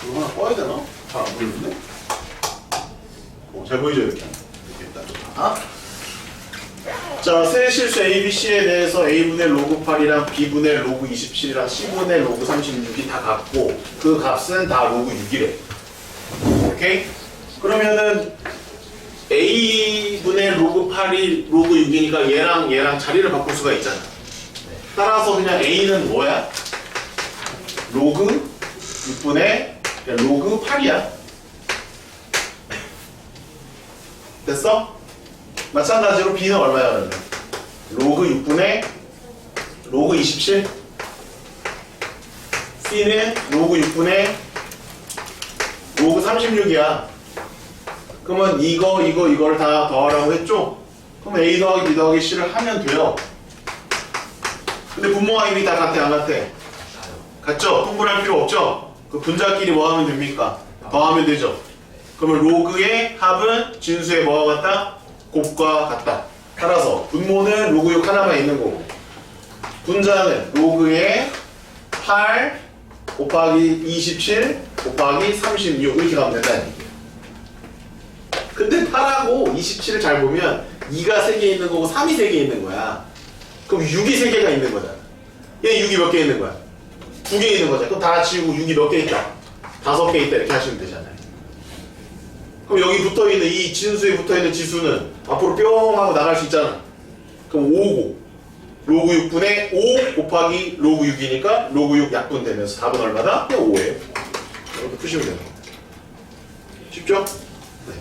이거 하나 꺼야 되나? 잘 안 보이는데? 잘 보이죠 이렇게? 이렇게 딱. 자, 세실수 ABC에 대해서 A분의 로그 8이랑 B분의 로그 27이랑 C분의 로그 36이 다 같고 그 값은 다 로그 6이래. 오케이? 그러면은 A분의 로그 8이 로그 6이니까 얘랑 자리를 바꿀 수가 있잖아. 따라서 그냥 A는 뭐야? 로그 6분의 로그 8이야. 됐어? 마찬가지로 B는 얼마야 그러면? 로그 6분의 로그 27. C는 로그 6분의 로그 36이야. 그러면 이거를 다 더하라고 했죠? 그럼 A 더하기 B 더하기 C를 하면 돼요. 근데 분모와 힘이 다 같아 안 같아? 같죠? 통분할 필요 없죠? 그 분자끼리 뭐 하면 됩니까? 더하면 되죠? 그러면 로그의 합은 진수의 뭐와 같다? 곱과 같다. 따라서 분모는 로그 6 하나만 있는 거고 분자는 로그의 8 곱하기 27 곱하기 36 이렇게 가면 된다는 얘기예요. 근데 8하고 27을 잘 보면 2가 3개 있는 거고 3이 3개 있는 거야. 그럼 6이 3개가 있는 거잖아. 얘 6이 몇 개 있는 거야? 2개 있는 거잖아. 그럼 다 치우고 6이 몇 개 있다? 5개 있다 이렇게 하시면 되잖아요. 그럼 여기 붙어있는 이 진수에 붙어있는 지수는 앞으로 뿅 하고 나갈 수 있잖아. 그럼 5고 로그 6분의 5 곱하기 로그 6이니까 로그 6 약분 되면서 답은 얼마다? 5예요. 이렇게 푸시면 되는 겁니다. 쉽죠? 네.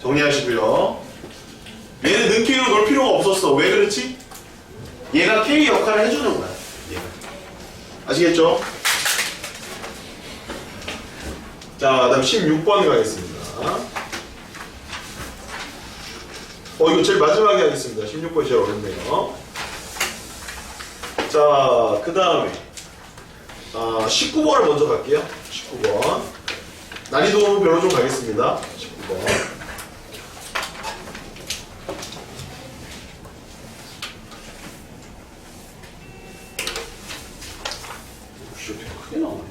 정리하시고요. 얘는 는 K로 넣을 필요가 없었어. 왜 그렇지? 얘가 K 역할을 해주는 거야. 얘가. 아시겠죠? 자, 그 다음 16번 가겠습니다. 이거 제일 마지막에 하겠습니다. 16번이 제일 어렵네요. 자, 그 다음에 19번을 먼저 갈게요. 19번 난이도 별로 좀 가겠습니다. 19번 크게 나오네.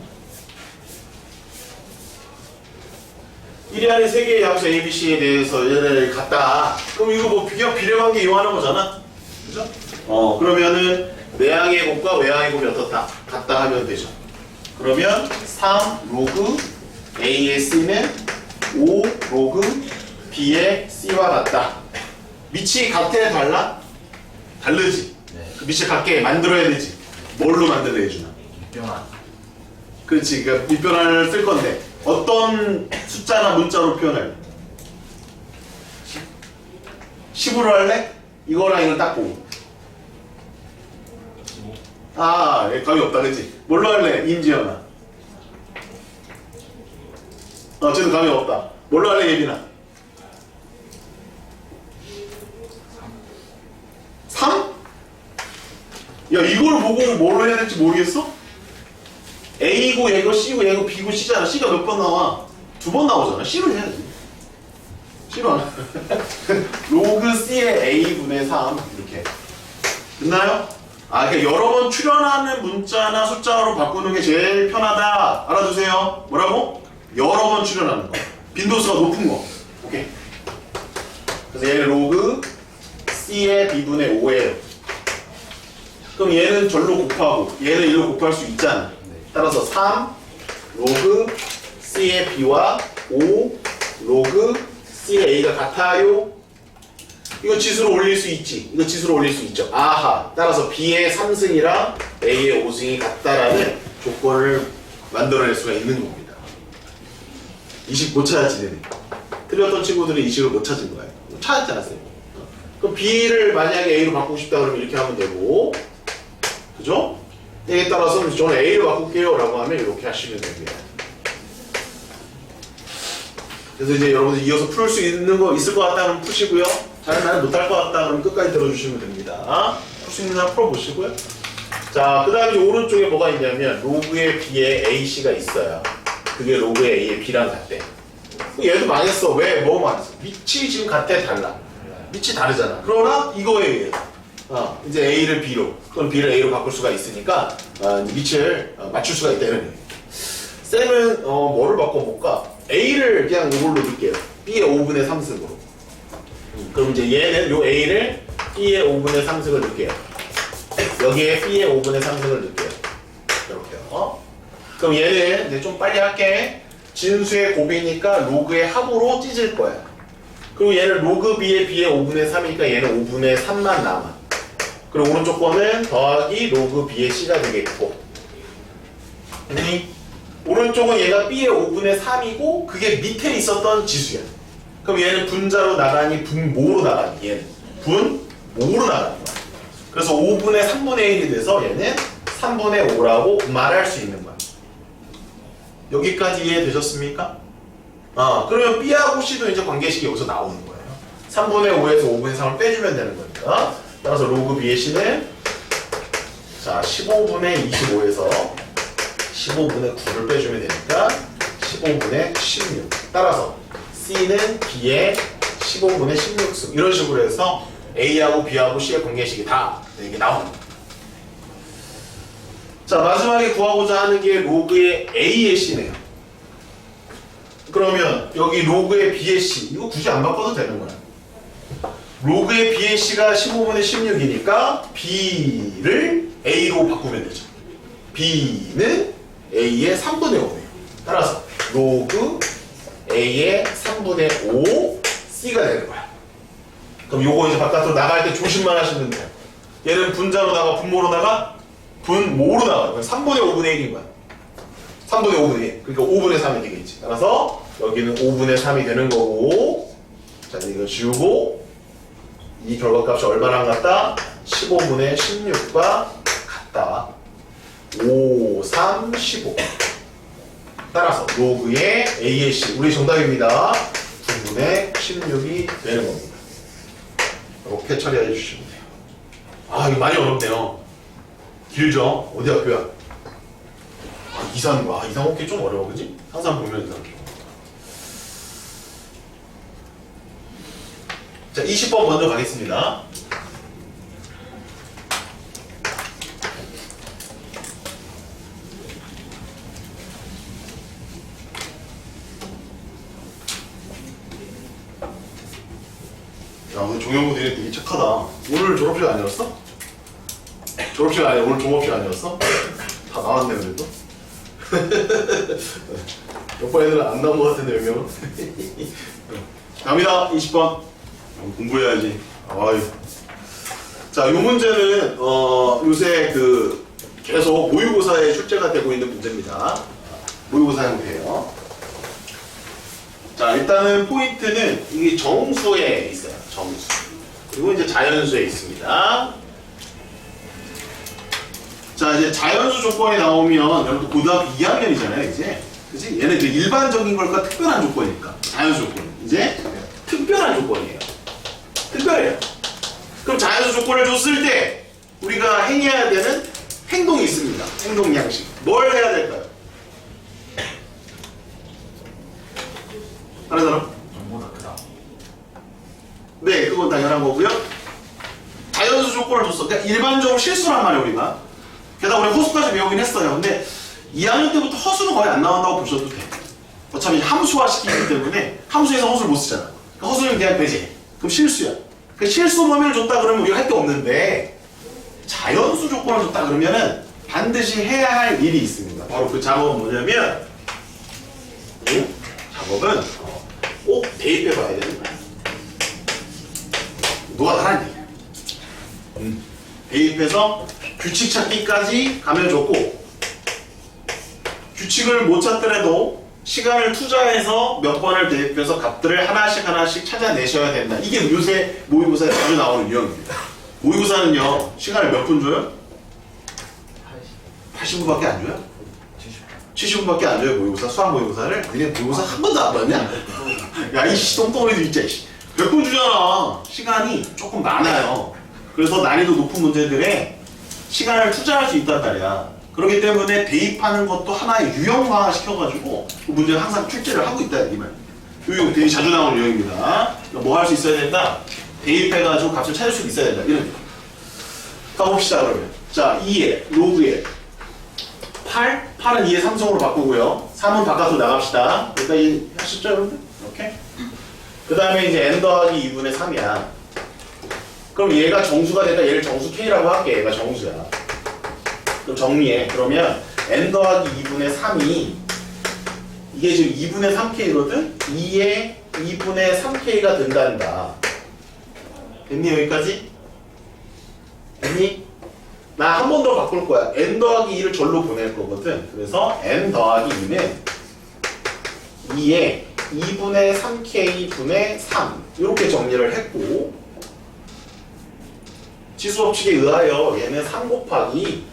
1위 안에 3개의 함수 ABC에 대해서 얘네를 갖다. 그럼 이거 뭐 비례관계 이용하는 거잖아. 그죠? 그러면은 내항의 곱과 외항의 곱이 어떻다? 같다 하면 되죠. 그러면 3 로그 A의 C는 5 로그 B의 C와 같다. 밑이 같아 달라? 다르지? 네. 그 밑이 같게 만들어야 되지. 뭘로 만들어야 주나? 변환. 그렇지. 그러니까 밑변환을 쓸 건데 어떤 숫자나 문자로 표현할래? 10으로 할래? 이거랑 이걸 딱 보고. 감이 없다, 그치? 뭘로 할래? 임지영아. 쟤도 감이 없다. 뭘로 할래, 예빈아? 3? 야, 이걸 보고 뭘로 해야 될지 모르겠어? A고 얘고 C고 얘고 B고 C잖아. C가 몇 번 나와? 2번 나오잖아. C로 해야지. C로 안 로그 C의 A분의 3 이렇게 됐나요? 그러니까 여러 번 출현하는 문자나 숫자로 바꾸는 게 제일 편하다. 알아두세요. 뭐라고? 여러 번 출현하는 거. 빈도수가 높은 거. 오케이. 그래서 얘는 로그 C의 B분의 5예요. 그럼 얘는 절로 곱하고 얘는 일로 곱할 수 있잖아. 따라서 3 로그 C의 B와 5 로그 C의 A가 같아요. 이거 지수로 올릴 수 있지. 이거 지수로 올릴 수 있죠. 아하. 따라서 B의 3승이랑 A의 5승이 같다라는 조건을 만들어낼 수가 있는 겁니다. 이식 못 찾았지, 얘네. 틀렸던 친구들은 이식을 못 찾은 거예요. 찾았지 않았어요? 그럼 B를 만약에 A로 바꾸고 싶다 그러면 이렇게 하면 되고, 그죠? 얘에 따라서 저는 A로 바꿀게요 라고 하면 이렇게 하시면 됩니다. 그래서 이제 여러분들 이어서 풀 수 있는 거 있을 것 같다 그러면 푸시고요. 잘 나는 못할 것 같다 그러면 끝까지 들어주시면 됩니다. 풀 수 있는 한 풀어보시고요. 자, 그 다음에 오른쪽에 뭐가 있냐면 로그의 B에 AC가 있어요. 그게 로그의 A의 B랑 같대. 얘도 망했어. 왜? 뭐 망했어? 밑이 지금 같아 달라. 밑이 다르잖아. 그러나 이거에 의해서 이제 A를 B로 또는 B를 A로 바꿀 수가 있으니까 밑을 맞출 수가 있다 이런 얘기예요. 쌤은 뭐를 바꿔볼까? A를 그냥 이걸로 넣을게요. B의 5분의 3승으로. 그럼 이제 얘는 요 A를 B의 5분의 3승을 넣을게요. 여기에 B의 5분의 3승을 넣을게요. 이렇게요. 그럼 얘는 이제 좀 빨리 할게. 진수의 곱이니까 로그의 합으로 찢을 거야. 그리고 얘는 로그 B의 B의 5분의 3이니까 얘는 5분의 3만 남아. 그리고 오른쪽 거는 더하기 로그 B의 C가 되겠고. 오른쪽은 얘가 B의 5분의 3이고 그게 밑에 있었던 지수야. 그럼 얘는 분자로 나가니 분모로 나가니 얘는 분모로 나가는 거야. 그래서 5분의 3분의 1이 돼서 얘는 3분의 5라고 말할 수 있는 거야. 여기까지 이해되셨습니까? 그러면 B하고 C도 이제 관계식이 여기서 나오는 거예요. 3분의 5에서 5분의 3을 빼주면 되는 거니까. 따라서 로그 B의 C는 자 15분의 25에서 15분의 9를 빼주면 되니까 15분의 16. 따라서 C는 B의 15분의 16승. 이런 식으로 해서 A하고 B하고 C의 관계식이 다 이게 나옵니다. 자, 마지막에 구하고자 하는 게 로그의 A의 C네요. 그러면 여기 로그의 B의 C 이거 굳이 안 바꿔도 되는 거야. 로그의 B의 C가 15분의 16이니까 B를 A로 바꾸면 되죠. B는 A의 3분의 5네요. 따라서 로그 A의 3분의 5 C가 되는 거야. 그럼 요거 이제 바깥으로 나갈 때 조심만 하시면 돼요. 얘는 분자로 나가 분모로 나가 분모로 나가요. 3분의 5분의 1인 거야. 3분의 5분의 1. 그러니까 5분의 3이 되겠지. 따라서 여기는 5분의 3이 되는 거고, 자, 이거 지우고, 이 결과값이 얼마나 같다? 15분의 16과 같다. 5, 3, 15. 따라서 로그의 A의 C. 우리 정답입니다. 9분의 16이 되는 겁니다. 이렇게 처리해 주시면 돼요. 이거 많이 어렵네요. 길죠? 어디 학교야? 이상호기 좀 어려워, 그지? 항상 보면 이상호기. 자, 20번 먼저 가겠습니다. 야, 오늘 종영부 되게 되게 착하다. 오늘 졸업식 아니었어? 졸업식 아니야? 오늘 종업식 아니었어? 다 나왔네 그래도. 옆반 애들은 안 나온 것 같은데 몇 명은? 갑니다. 20번 공부해야지. 자, 이 문제는 요새 계속 모의고사에 출제가 되고 있는 문제입니다. 모의고사 형태예요. 자, 일단은 포인트는 이게 정수에 있어요. 정수. 그리고 이제 자연수에 있습니다. 자, 이제 자연수 조건이 나오면 여러분 고등학교 2학년이잖아요, 이제. 그치? 얘는 이제 일반적인 걸까 특별한 조건이니까. 자연수 조건. 이제 특별한 조건이에요. 특별해요. 그럼 자연수 조건을 줬을 때 우리가 행해야 되는 행동이 있습니다. 행동 양식. 뭘 해야 될까요? 다른 사람? 전보다 크다. 네, 그건 당연한 거고요. 자연수 조건을 줬어. 그러니까 일반적으로 실수란 말이에요, 우리가. 게다가 우리 허수까지 배우긴 했어요. 근데 2학년 때부터 허수는 거의 안 나온다고 보셔도 돼. 어차피 함수화 시키기 때문에 함수에서 허수를 못 쓰잖아. 그러니까 허수는 그냥 배제. 그럼 실수야. 그 실수 범위를 줬다 그러면 우리가 할 게 없는데 자연수 조건을 줬다 그러면은 반드시 해야 할 일이 있습니다. 바로 그 작업은 뭐냐면 이 작업은 꼭 대입해 봐야 되는 거야. 누가 하라는 얘기야. 대입해서 규칙 찾기까지 가면 좋고 규칙을 못 찾더라도 시간을 투자해서 몇 번을 대입해서 값들을 하나씩 찾아내셔야 된다. 이게 요새 모의고사에 자주 나오는 유형입니다. 모의고사는요 시간을 몇 분 줘요? 80분밖에 안 줘요? 70분밖에 안 줘요. 모의고사 수학 모의고사를. 니네 모의고사 한 번도 안 봤냐? 야 이씨 똥덩어리도 있자 이씨. 몇 분 주잖아. 시간이 조금 많아요. 그래서 난이도 높은 문제들에 시간을 투자할 수 있단 말이야. 그렇기 때문에 대입하는 것도 하나의 유형화 시켜가지고 그 문제를 항상 출제를 하고 있다 이 말. 이거 되게 자주 나오는 유형입니다. 뭐 할 수 있어야 된다? 대입해가지고 값을 찾을 수 있어야 된다. 이런. 가봅시다 그러면. 자, 2에 로그에 8? 8은 2의 3성으로 바꾸고요. 3은 바깥으로 나갑시다. 일단 이 하셨죠 여러분들? 오케이? 그 다음에 이제 n 더하기 2분의 3이야. 그럼 얘가 정수가 되니까 얘를 정수 K라고 할게. 얘가 정수야. 그럼 정리해. 그러면 n 더하기 2분의 3이 이게 지금 2분의 3K거든? 2의 2분의 3K가 된단다. 됐니 여기까지? 됐니? 나 한 번 더 바꿀 거야. n 더하기 2를 절로 보낼 거거든. 그래서 n 더하기 2는 2의 2분의 3K 분의 3 이렇게 정리를 했고 치수법칙에 의하여 얘는 3 곱하기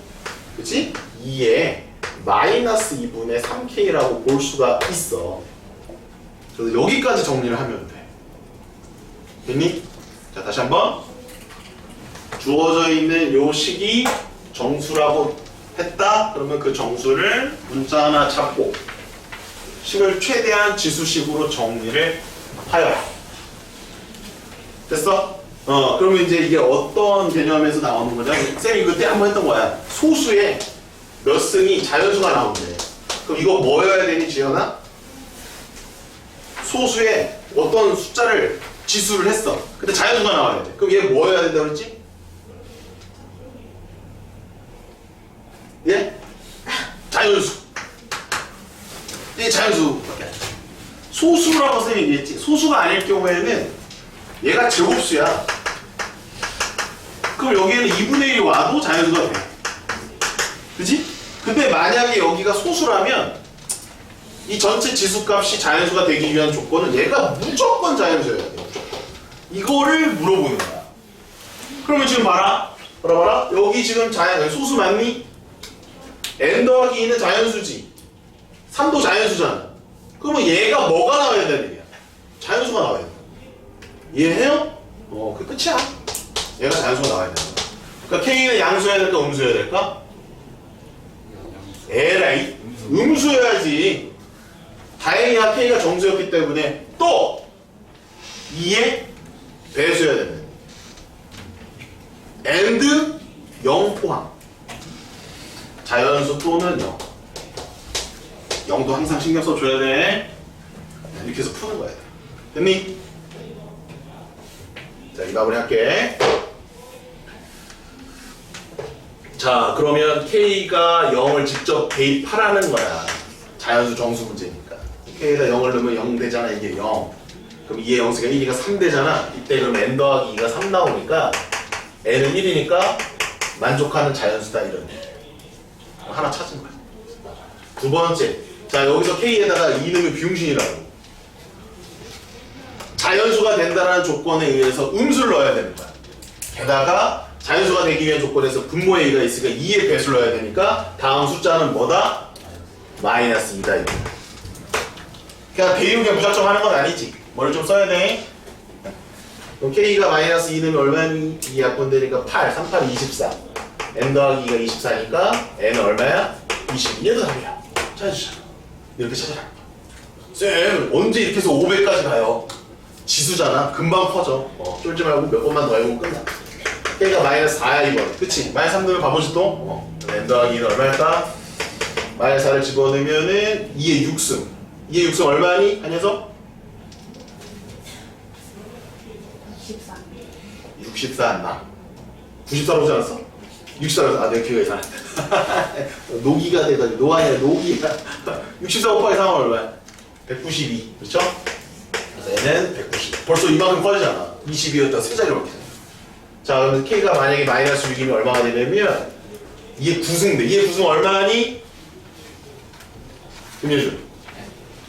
그치? 2의 마이너스 2분의 3K라고 볼 수가 있어. 그래서 여기까지 정리를 하면 돼. 됐니? 자 다시 한번 주어져 있는 요 식이 정수라고 했다? 그러면 그 정수를 문자 하나 잡고 식을 최대한 지수식으로 정리를 하여. 됐어? 그러면 이제 이게 어떤 개념에서 나오는 거냐? 쌤이 그때 한번 했던 거야. 소수의 몇 승이 자연수가 나온대. 그럼 이거 뭐여야 되니, 지연아? 소수의 어떤 숫자를 지수를 했어. 근데 자연수가 나와야 돼. 그럼 얘 뭐여야 된다고 그랬지? 예? 자연수. 이게 자연수. 소수라고 쌤이 얘기했지. 소수가 아닐 경우에는 얘가 제곱수야. 그럼 여기에는 2분의 1이 와도 자연수가 돼. 그치? 근데 만약에 여기가 소수라면 이 전체 지수값이 자연수가 되기 위한 조건은 얘가 무조건 자연수여야 돼. 이거를 물어보는 거야. 그러면 지금 봐라. 봐라. 여기 지금 소수 맞니? n 더하기 2는 자연수지. 3도 자연수잖아. 그러면 얘가 뭐가 나와야 되는 얘기야? 자연수가 나와야 돼. 이해해요? 그 끝이야. 얘가 자연수가 나와야 돼. 그러니까 K는 양수여야 될까? 음수여야 될까? 에라이. 음수여야지. 다행이야 K가 정수였기 때문에 또 2의 배수여야 되는 and 0 포함. 자연수 또는 0. 0도 항상 신경 써줘야 돼. 이렇게 해서 푸는 거야. 됐니? 자, 이 마무리 할게. 자, 그러면 K가 0을 직접 대입하라는 거야. 자연수 정수 문제니까. K에다 0을 넣으면 0 되잖아, 이게 0. 그럼 2의 0수가 1이가 3 되잖아. 이때 그럼 n 더하기 2가 3 나오니까 n은 1이니까 만족하는 자연수다, 이런 얘기. 하나 찾은 거야. 두 번째. 자, 여기서 K에다가 2 넣으면 비용신이라고. 자연수가 된다는 조건에 의해서 음수를 넣어야 되는 거야. 게다가 자연수가 되기 위한 조건에서 분모의 2가 있으니까 2의 배수를 넣어야 되니까 다음 숫자는 뭐다? 마이너스 2다 이거. 그냥 대입을 무작정 하는 건 아니지. 뭘 좀 써야 돼. 그럼 K가 마이너스 2 넣으면 얼마니? 2 약분되니까 8, 3, 8, 24. n 더하기 2가 24니까 n은 얼마야? 20. 얘도 답이야. 찾아주자. 이렇게 찾아라. 쌤, 언제 이렇게 해서 500까지 가요? 지수잖아. 금방 퍼져. 쫄지 말고 몇 번만 더 해보면 끝나. K가 마이너스 4야 이번. 그치? 마이너스 3 넣으면 바보지 또? n 더하기 2는 얼마일까? 마이너스 4를 집어넣으면은 2의 6승. 2의 6승 얼마니? 한 녀석? 64 안 나. 94로 오지 않았어? 64로, 아, 내가 기억이 이상한데. 노기가 돼가지고, 노아니야, 노기가. 64 곱하기 3은 얼마야? 192. 그렇죠? 그래서 얘는 190. 벌써 이만큼 커지잖아. 22였다 세 자리로 바뀌잖아. 자, 그럼 K가 만약에 마이너스 6이면 얼마가 되냐면, 이게 9승 돼. 이게 9승 얼마니? 김예준.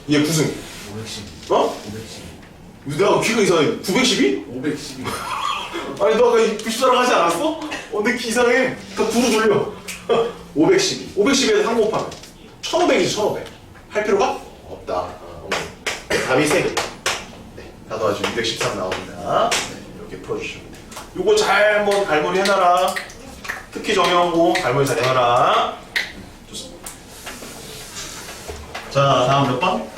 이게 9승. 512. 어? 512. 내가 귀가 이상해. 912? 512. 아니 너 아까 94라고 하지 않았어? 내 키 이상해. 다 9로 돌려. 512. 512에서 3 곱하면 1500이지 1500. 할 필요가 없다. 답이 3개. 네, 다 더하시면 213 나옵니다. 네, 이렇게 풀어주시면 돼요. 요거 잘 한번 갈무리 해놔라. 특히 정형고 갈무리 잘 해놔라. 좋습니다. 자, 다음 몇 번?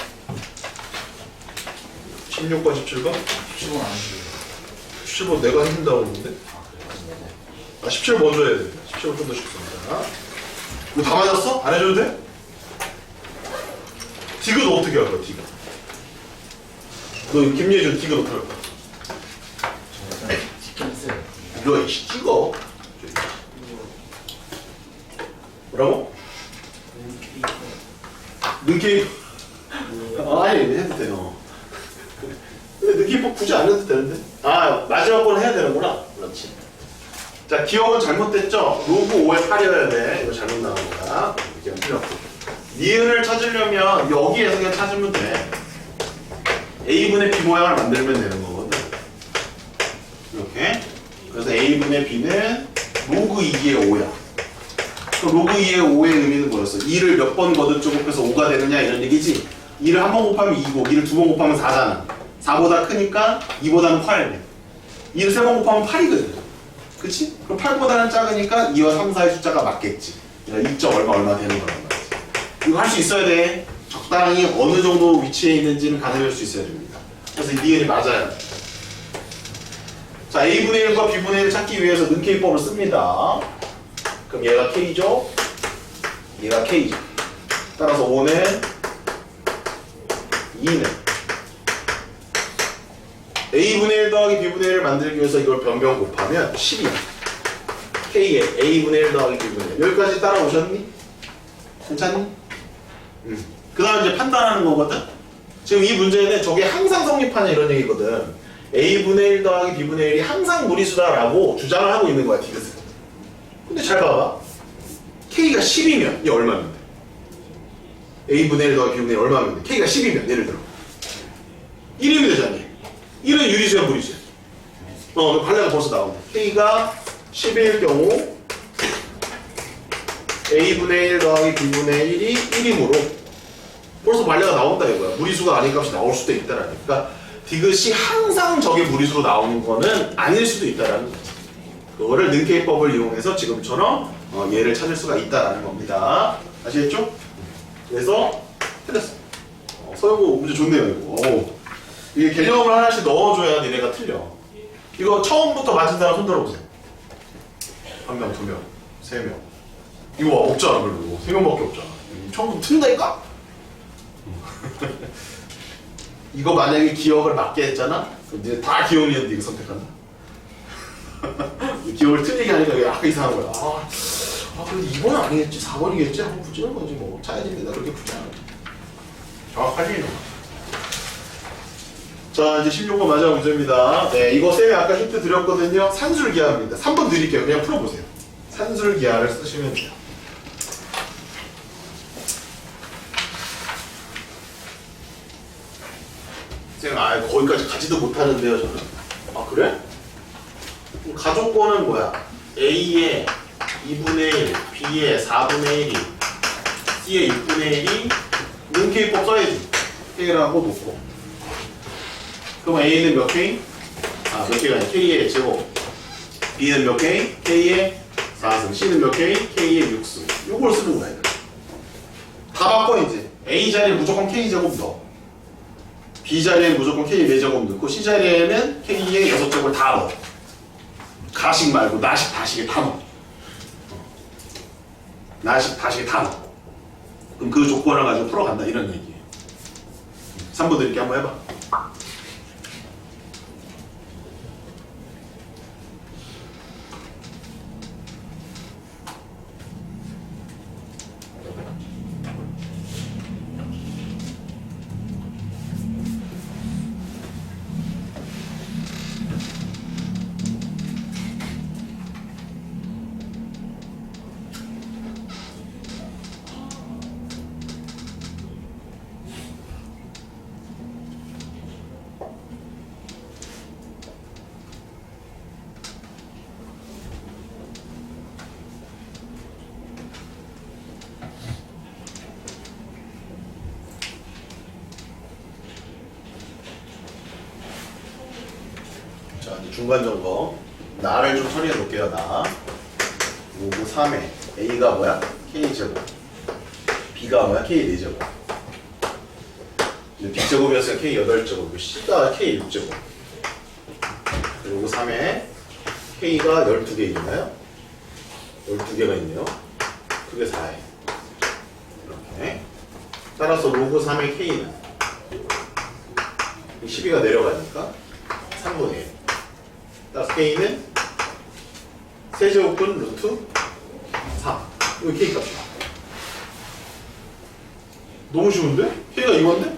16번, 17번? 17번 안 해주세요. 17번 내가 힘든다고 그러는데? 아, 17번 먼저 해야 돼. 17번 좀 더 쉽습니다. 이거 다 맞았어? 안 해줘도 돼? 디귿 어떻게 할 거야, 디귿? 너 김예준 디귿 어떻게 할 거야? 저 일단 찍긴 했어요. 이거 이씨 찍어. 뭐라고? 눈케이프. 아니 해도 돼요. 근데 눈케이프 굳이 안 해도 되는데. 아 마지막 건 해야 되는구나. 그렇지. 자 기억은 잘못됐죠? 로그 5에 8이어야 돼. 이거 잘못 나온 거야. 이게 필요 없고. 니은을 찾으려면 여기에서 그냥 찾으면 돼. A분의 B 모양을 만들면 되는 거거든. 이렇게. 그래서 A분의 B는 로그 2의 5야. 그럼 로그 2의 5의 의미는 뭐였어? 2를 몇 번 거듭 곱해서 5가 되느냐 이런 얘기지? 2를 한 번 곱하면 2고 2를 두 번 곱하면 4잖아. 4보다 크니까 2보다는 커야 2를 세 번 곱하면 8이거든. 그치? 그럼 8보다는 작으니까 2와 3, 4의 숫자가 맞겠지. 그러니까 2점 얼마 되는 거란 말이지. 이거 할 수 있어야 돼. 적당히 어느 정도 위치에 있는지는 가늠할 수 있어야 됩니다. 그래서 이 니은이 맞아요. 자, A분의 1과 B분의 1을 찾기 위해서 능K법을 씁니다. 그럼 얘가 K죠? 얘가 K죠. 따라서 5는 2는 A분의 1 더하기 B분의 1을 만들기 위해서 이걸 변변 곱하면 10이야. K에 A분의 1 더하기 B분의 1. 여기까지 따라오셨니? 괜찮니? 그 다음 이제 판단하는 거거든? 지금 이 문제는 저게 항상 성립하냐 이런 얘기거든. A분의 1 더하기 B분의 1이 항상 무리수다라고 주장을 하고 있는 거야, 디귿은. 근데 잘 봐봐. K가 10이면 이게 얼마면 돼? A분의 1 더하기 B분의 1 얼마면 돼? K가 10이면 예를 들어 1이면 되잖니. 1은 유리수야 무리수야? 관례가 벌써 나오네. K가 10일 경우 A분의 1 더하기 B분의 1이 1이므로 벌써 관례가 나온다 이거야. 무리수가 아닌 값이 나올 수도 있다라는. 그러니까 디귿이 항상 저게 무리수로 나오는 거는 아닐 수도 있다라는 거지. 그거를 능케이법을 이용해서 지금처럼 얘를 찾을 수가 있다라는 겁니다. 아시겠죠? 그래서 틀렸어. 서영고 문제 좋네요 이거. 이게 개념을 하나씩 넣어줘야 니네가 틀려. 이거 처음부터 맞은 사람 손 들어보세요. 1명, 2명, 3명. 이거 없잖아 그래도. 3명밖에 없잖아. 처음부터 틀린다니까? 이거 만약에 기억을 맞게 했잖아? 그럼 이제 다 기억이었는데 이거 선택한다. 기억을 틀리게 하니까 이게 아까 이상한 거야. 그래도 2번은 아니겠지? 4번이겠지? 한번 붙이는 거지 뭐. 차야 됩니다. 그렇게 붙이는 거지. 정확하지? 자, 이제 16번 마지막 문제입니다. 네, 이거 쌤이 아까 힌트 드렸거든요. 산술기하입니다. 3번 드릴게요. 그냥 풀어보세요. 산술기하를 쓰시면 돼요. 쌤, 거기까지 가지도 못하는데요, 저는. 그래? 가족권은 뭐야? A의 2분의 1, B의 4분의 1이, C의 6분의 1이 능K법 써야지. K라고 놓고. 그럼 A는 몇 K? 몇 K가 아니라 K의 제곱. B는 몇 K? K의 4승. C는 몇 K? K의 6승. 요걸 쓰는 거야. 다 바꿔 이제. A 자리에 무조건 K 제곱 넣어. B 자리에 무조건 K 4제곱 넣고 C 자리에는 K의 6제곱을 다 넣어. 가식 말고 나식 다식에 다 넣어. 나식 다식에 다 넣어. 그럼 그 조건을 가지고 풀어간다 이런 얘기예요. 3번 드릴게 한번 해봐. 자, 이제 중간 점검. 나를 좀 처리해 놓을게요, 나. 5, 3에 A가 뭐야? K제곱. B가 뭐야? K4제곱. B제곱이었으니까 K8제곱. C가 K6제곱. 그리고 3에 K가 12개 있나요? 12개가 있네요. 그게 4에. 따라서 로그 3의 K는 12가 내려가니까 3분의 1. 따라서 K는 세제곱분 루트 3. 이거 K 값이야. 너무 쉬운데? K가 이건데?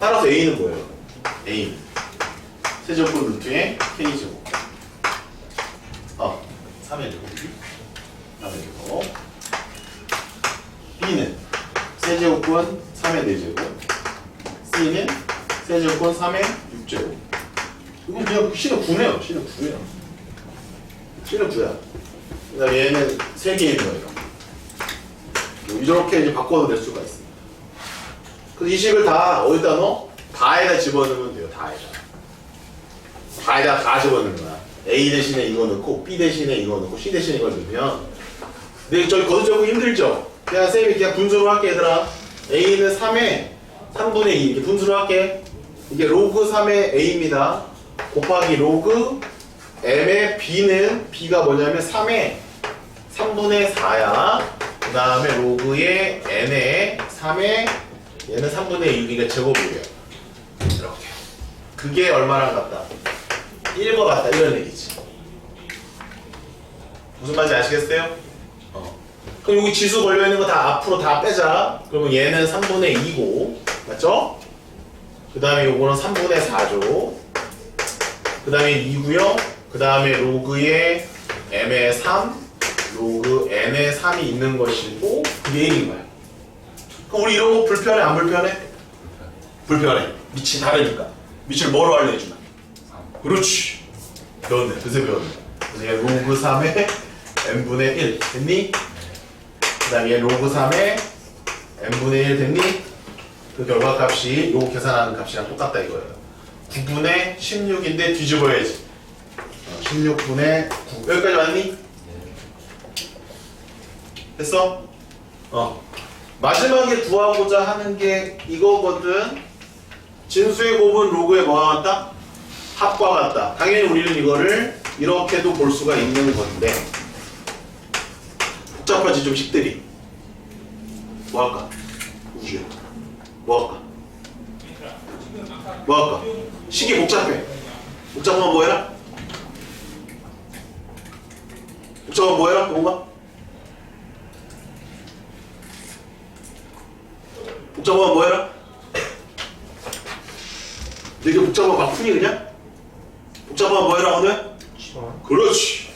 따라서 A는 뭐예요? A는 세제곱분 루트의 K제곱. 3의 제곱이 3의 제곱. B는 세제곱분 3의 4제곱. C는 세제곱분 3의 6제곱. 이건 그냥 C는 9네요. C는 9예요. C는 9야. 그 다음에 얘는 3개 있는 거예요. 이렇게 이제 바꿔도 될 수가 있습니다. 그래서 이 식을 다 어디다 넣어? 다에다 집어넣으면 돼요. 다에다 다 집어넣는 거야. A 대신에 이거 넣고 B 대신에 이거 넣고 C 대신에 이걸 넣으면 근데 저기 거두자고 힘들죠? 그냥 쌤이 그냥 분수로 할게 얘들아. A는 3에 3분의 2 이렇게 분수로 할게. 이게 로그 3의 A입니다. 곱하기 로그 M의 B는 B가 뭐냐면 3의 3분의 4야. 그 다음에 로그의 N의 3의 얘는 3분의 6이니까 제곱이에요. 이렇게. 그게 얼마랑 같다? 1과 같다 이런 얘기지. 무슨 말인지 아시겠어요? 그럼 여기 지수 걸려있는 거 다 앞으로 다 빼자. 그러면 얘는 3분의 2고 맞죠? 그 다음에 요거는 3분의 4죠. 그 다음에 2구요. 그 다음에 로그의 m의 3 로그 n의 3이 있는 것이고 그게 1인 거야. 그럼 우리 이런 거 불편해 안 불편해? 불편해. 밑이 다르니까. 밑을 뭐로 할래 해주나? 그렇지. 배웠네. 그새 배웠네. 그래서 얘 로그 3의 n분의 1 됐니? 그 다음에 얘 로그 3의 n분의 1 됐니? 그 결과값이 요거 계산하는 값이랑 똑같다 이거예요. 9분의 16인데 뒤집어야지. 16분의 9 여기까지 왔니? 됐어? 마지막에 구하고자 하는 게 이거거든. 진수의 곱은 로그의 뭐가 같다? 합과 같다. 당연히 우리는 이거를 이렇게도 볼 수가 있는 건데 복잡하지 좀 식들이. 뭐 할까? 우주야. 뭐 할까? 뭐 할까? 식이 복잡해. 복잡하면 뭐 해라? 복잡하면 뭐 해라? 뭔가? 복잡하면 뭐 해라? 되게 복잡하면 막 풀이 그냥? 복잡하면 뭐 해라 오늘? 그렇지.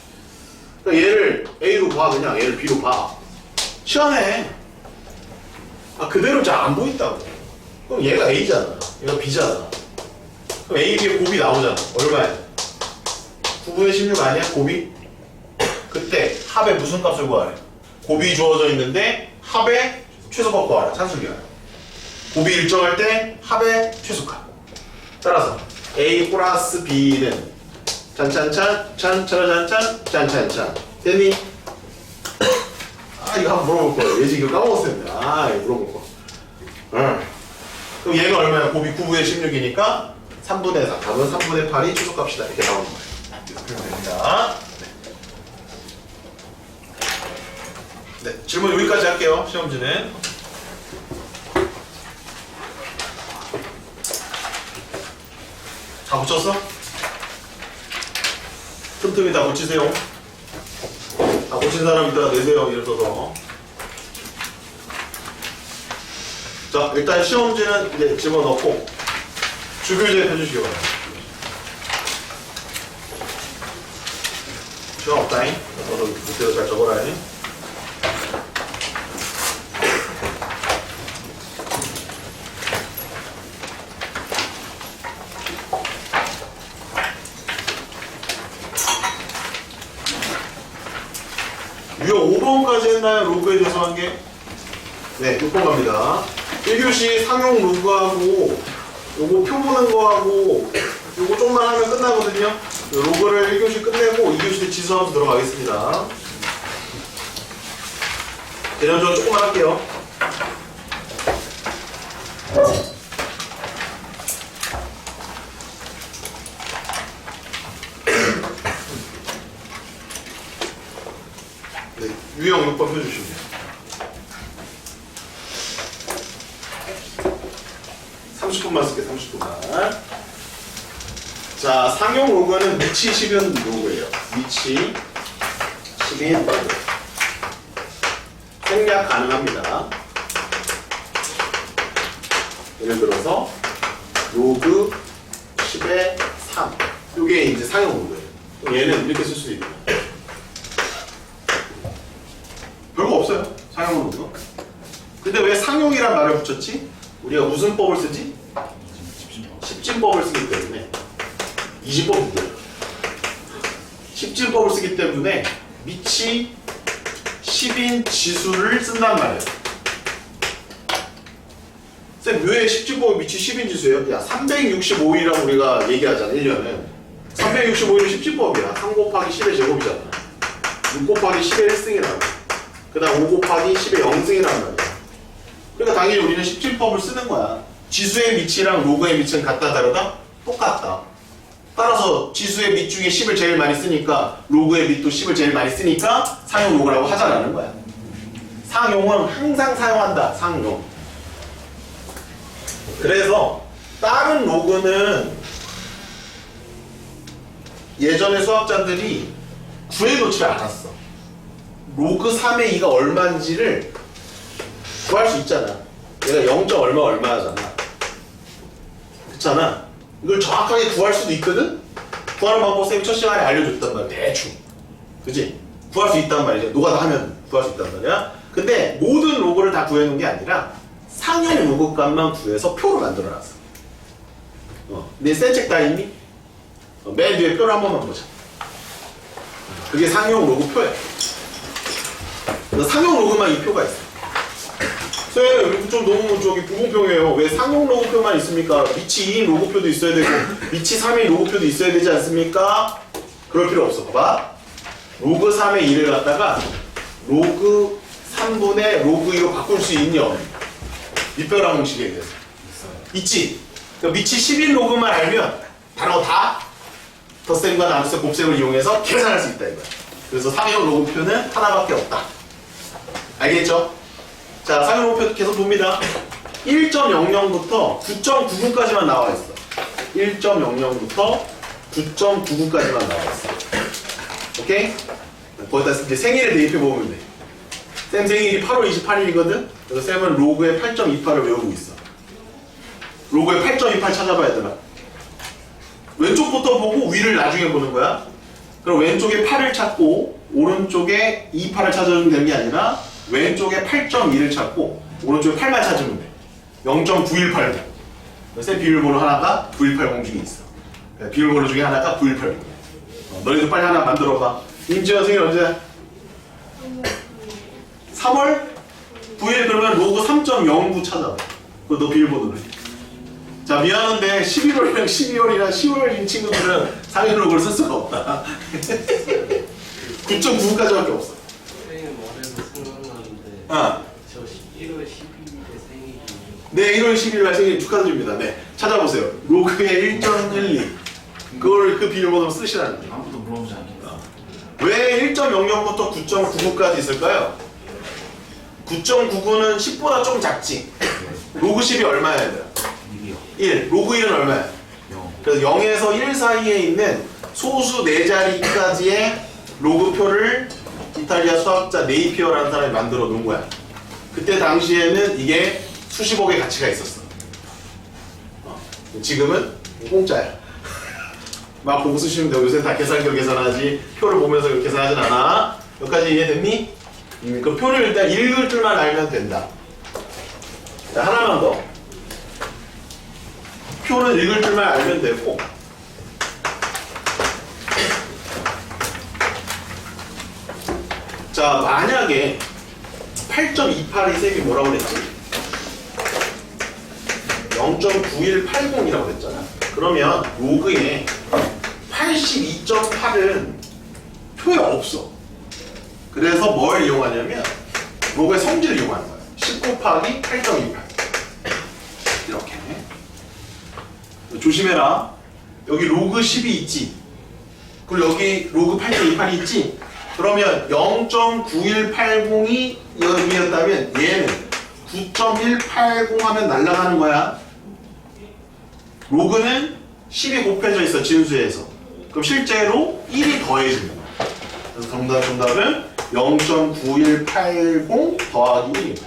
그러니까 얘를 A로 봐 그냥 얘를 B로 봐. 시원해. 그대로 잘 안 보인다고. 그럼 얘가 A잖아. 얘가 B잖아. 그럼 A, B의 곱이 나오잖아. 얼마야? 9분의 16 아니야? 곱이? 그때 합의 무슨 값을 구하래? 곱이 주어져 있는데 합의 최소값 구하래. 산술기하래. 곱이 일정할 때 합의 최소값. 따라서 A 플러스 B는 찬찬찬 찬찬찬찬 찬찬찬 됐니? 이거 한번 물어볼 거야. 예지 이거 까먹었어야 돼. 이거 물어볼 거. 그럼 얘가 얼마야? 곱이 9분의 16이니까 3분의 4. 답은 3분의 8이 최소값이다. 이렇게 나오는 거예요. 이렇게 풀면 됩니다. 네, 질문 여기까지 할게요. 시험지는. 다 붙였어? 틈틈이 다 붙이세요. 다 붙인 사람 이따가 내세요. 일어서서. 자, 일단 시험지는 이제 집어넣고 주교제 해주시기 바랍니다. 시험 없다잉. 너도 밑에도 잘 적어라잉. 유형 5번까지 했나요? 로그에 대해서 한 게? 네, 6번 갑니다. 1교시 상용 로그하고 요거 표 보는 거하고 요거 좀만 하면 끝나거든요. 로그를 1교시 끝내고 2교시 때 지수하면서 들어가겠습니다. 개념적으로 조금만 할게요. 네, 유형 6번 펴주시면 돼요. 30분만 쓸게. 30분만. 자, 상용 로그는 위치 10인 로그예요. 위치 10인 로그. 생략 가능합니다. 예를 들어서 로그 10의 3. 이게 이제 상용 로그예요. 얘는 이렇게 쓸 수도 있고. 별거 없어요. 상용 로그. 근데 왜 상용이란 말을 붙였지? 우리가 무슨 법을 쓰지? 십진법을 쓰기 때문에 20법인데요. 십진법을 쓰기 때문에 미치 10인 지수를 쓴단 말이에요. 쌤, 왜 십진법이 미치 10인 지수예요? 야, 365일이라고 우리가 얘기하잖아, 1년은. 365일은 십진법이야. 3 곱하기 10의 제곱이잖아. 6 곱하기 10의 1승이라고. 그 다음 5 곱하기 10의 0승이란 말이야. 그러니까 당연히 우리는 십진법을 쓰는 거야. 지수의 미치랑 로그의 미치는 같다 다르다? 똑같다. 따라서 지수의 밑 중에 10을 제일 많이 쓰니까 로그의 밑도 10을 제일 많이 쓰니까 상용 로그라고 하자라는 거야. 상용은 항상 사용한다. 상용. 그래서 다른 로그는 예전에 수학자들이 구해놓지 않았어. 로그 3의 2가 얼마인지를 구할 수 있잖아. 얘가 0. 얼마 하잖아. 그렇잖아. 이걸 정확하게 구할 수도 있거든? 구하는 방법 쌤이 첫 시간에 알려줬단 말이야. 대충. 그지? 구할 수 있단 말이야. 노가다 하면 구할 수 있단 말이야. 근데 모든 로그를 다 구해놓은 게 아니라 상용 로그 값만 구해서 표로 만들어놨어. 내 센 책 다 있니? 맨 뒤에 표를 한 번만 보자. 그게 상용 로그 표야. 그래서 상용 로그만 이 표가 있어. 쌤, 여기 좀 너무 저기 불공평해요. 왜 상용 로그표만 있습니까? 미치 2인 로그표도 있어야 되고 미치 3인 로그표도 있어야 되지 않습니까? 그럴 필요 없어. 봐봐. 로그 3의 2를 갖다가 로그 3분의 로그 2로 바꿀 수 있니? 밑변화 공식에 의해서. 있지? 그러니까 미치 10인 로그만 알면 다른 거 다 덧셈과 나눗셈, 곱셈을 이용해서 계산할 수 있다 이거야. 그래서 상용 로그표는 하나밖에 없다. 알겠죠? 자, 상용 로그표 계속 봅니다. 1.00부터 9.99까지만 나와 있어. 1.00부터 9.99까지만 나와 있어. 오케이? 거기다 이제 생일에 대입해 보면 돼. 쌤 생일이 8월 28일이거든? 그래서 쌤은 로그의 8.28을 외우고 있어. 로그의 8.28 찾아봐야 되나? 왼쪽부터 보고 위를 나중에 보는 거야. 그럼 왼쪽에 8을 찾고 오른쪽에 28을 찾아주면 되는 게 아니라 왼쪽에 8.2를 찾고 오른쪽에 8만 찾으면 돼. 0.918. 쌤 비밀번호 하나가 9180 중에 있어. 비밀번호 중에 하나가 9180. 너희도 빨리 하나 만들어봐. 임지원 생일 언제? 3월 9일. 그러면 로그 3.09 찾아봐. 그거 너 비밀번호를. 자, 미안한데 11월이랑 12월이랑 10월인 친구들은 상위 로그를 쓸 수가 없다. 9.99까지밖에 없어. 선생님 말해서 생각나는데 아. 저 1월 12일에 생일이에요. 네, 1월 11일 날 생일 축하드립니다. 네, 찾아보세요. 로그의 1.12. 그걸 그 비밀번호로 쓰시라는 거예요. 아무도 물어보지 않겠다. 왜 1.00부터 9.99까지 있을까요? 9.99는 10보다 좀 작지. 로그 10이 얼마여야 돼요? 1. 로그 1은 얼마야? 0. 그래서 0에서 1 사이에 있는 소수 4자리까지의 로그표를 이탈리아 수학자 네이피어라는 사람이 만들어 놓은 거야. 그때 당시에는 이게 수십억의 가치가 있었어. 지금은 공짜야. 막 보고 쓰시면 돼요. 요새 다 계산기로 계산하지 표를 보면서 계산하진 않아. 여기까지 이해됐니? 그 표를 일단 읽을 줄만 알면 된다. 자, 하나만 더. 표는 읽을 줄만 알면 되고 자, 만약에 8.28이 쌤이 뭐라고 그랬지? 0.9180이라고 그랬잖아. 그러면 로그에 82.8은 표에 없어. 그래서 뭘 이용하냐면 로그의 성질을 이용하는 거야. 10 곱하기 8.28 이렇게. 조심해라. 여기 로그 10이 있지. 그리고 여기 로그 8.28이 있지. 그러면 0.9180이 여기였다면 얘는 9.180 하면 날아가는 거야. 로그는 10이 곱해져 있어 진수에서. 그럼 실제로 1이 더해지는 거야. 그래서 정답은 0.9180 더하기 1입니다.